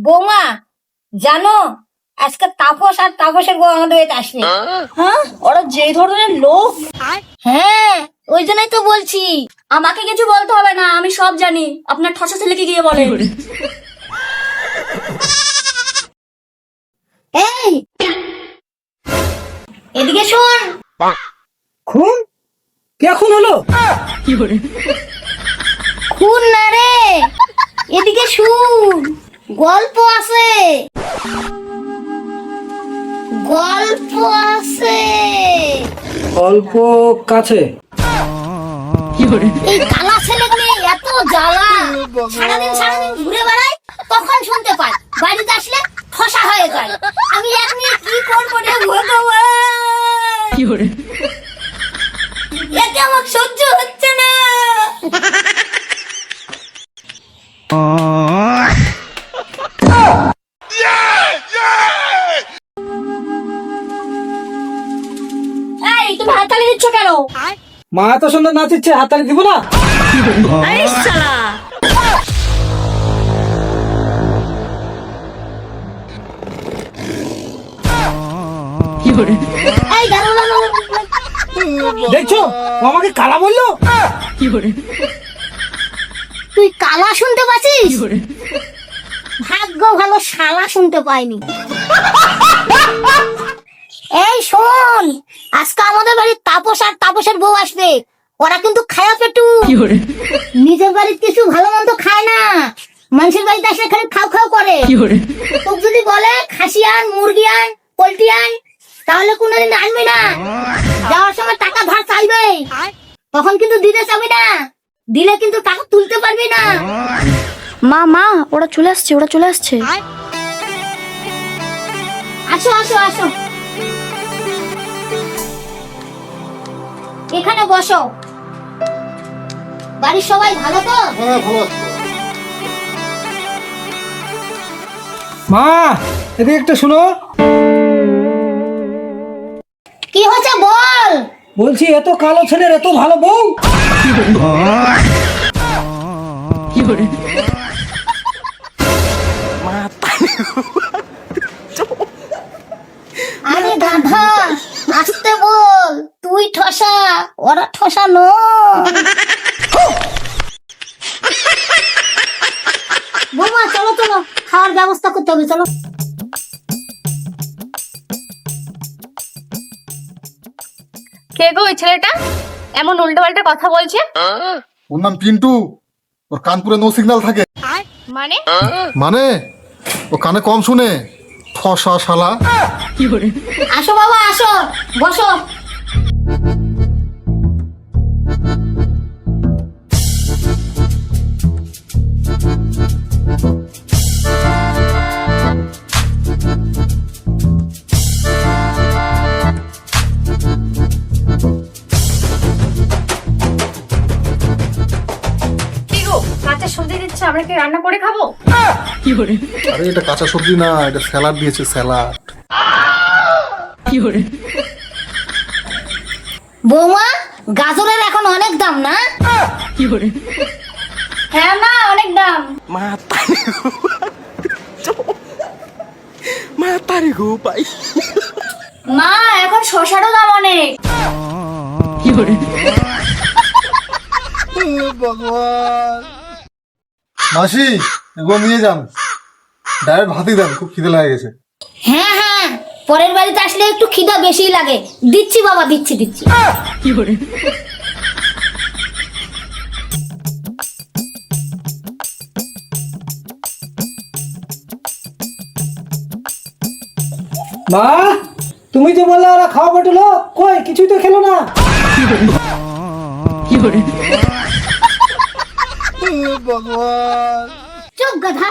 বৌমা জানো, আজকে তাপস আর তাপসের বউ আমাদের বাড়িতে আসবে। হ্যাঁ, ওরা যে ধরনের লোক। হ্যাঁ, ওই জন্যই তো বলছি। আমাকে কিছু বলতে হবে না, আমি সব জানি। আপনার ঠসা ছেলেকে গিয়ে বলেন। এই এদিকে শোন। খুন? কে খুন হলো? খুন না রে, এদিকে শুন, গল্প আছে, গল্প আছে। অল্প কাছে। এই কালা ছেলেগুলো এত জ্বালা, সারাদিন ঘুরে বেড়ায়, তখন শুনতে পাই, বাড়িতে আসলে ঠসা হয়ে যায়। আমি এক নিয়ে কি করবো রে ভগবান, এতে আমার সহ্য হচ্ছে না। এই, তুমি হাততালি দিচ্ছ কেন? মা এত সুন্দর নাচিচ্ছে, হাততালি দিব না? আরে শালা! এই দাঁড়াও, দেখছো ও আমাকে কালা বললো। তুই কালা শুনতে পাচ্ছিস? ভাগ্য ভালো শালা শুনতে পাইনি। এই শোন, আজকে আমাদের বাড়ির তাপস আর তাপসের বউ আসবে। ওরা কিন্তু খায়া পেটু, নিজের বাড়ির কিছু ভালো মন্দ খায় না, মানুষের বাড়িতে আসলে খালি খাও খাও করে। তোকে যদি বলে খাসি আন, মুরগি আন, পোল্ট্রি আন, তাহলে কোনোদিন আনবি না। যাওয়ার সময় টাকা ধার চাইবে, তখন কিন্তু দিতে চাবি না, দিলে কিন্তু টাকা তুলতে পারবি না। মা, ওরা চলে আসছে। আসো আসো আসো, এখানে বসো। বাড়ির সবাই ভালো তো? মা এদিকে একটু শুনো। কি হয়েছে বল। বলছি এত কালো ছেলের এত ভালো বউ? আরে গাধা, আসতে বল। তুই ঠসা, ওরা ঠসা নয়। বৌমা চলো চলো, খাওয়ার ব্যবস্থা করতে হবে, চলো। কে গো ওই ছেলেটা এমন উল্টোপাল্টা কথা বলছে? ওর নাম পিন্টু। ওর কানপুরে নো সিগন্যাল থাকে। মানে? মানে ও কানে কম শুনে, ঠসা শালা। আসো বাবা আসো, বসো। কি গো, কাঁচা সবজি দিচ্ছে, আমরা কি রান্না করে খাবো? আরে এটা কাঁচা সবজি না, এটা স্যালাড দিয়েছে, স্যালাড। বৌমা, গাজরের এখন অনেক দাম না? হ্যাঁ মা, অনেক দাম। মা, এখন শসারও দাম অনেক। মাসি এগুলো নিয়ে যান, ডাইরেক্ট ভাতই দেন, খুব খিদে লাগে গেছে। হ্যাঁ হ্যাঁ, পরের বাড়িতে আসলে একটু খিদা বেশি লাগে। দিচ্ছি বাবা, দিচ্ছি। মা তুমি যে বললে ওরা খাওয়া পটলো, কই কিছুই তো খেলো না। চুপ গাধা।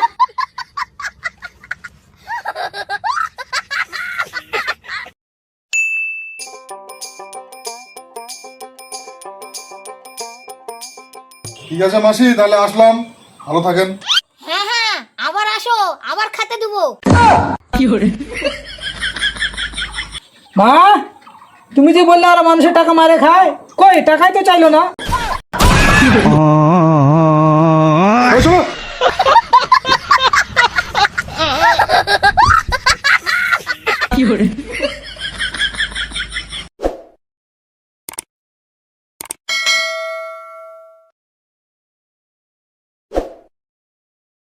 ঠিক আছে মাসি, তাহলে আসলাম, ভালো থাকেন। হ্যাঁ হ্যাঁ, আবার আসো, আবার খেতে দেবো। মা তুমি যে বললে ওরা মানুষের টাকা মারে খায়, কই টাকাই তো চাইলো না। শোনো,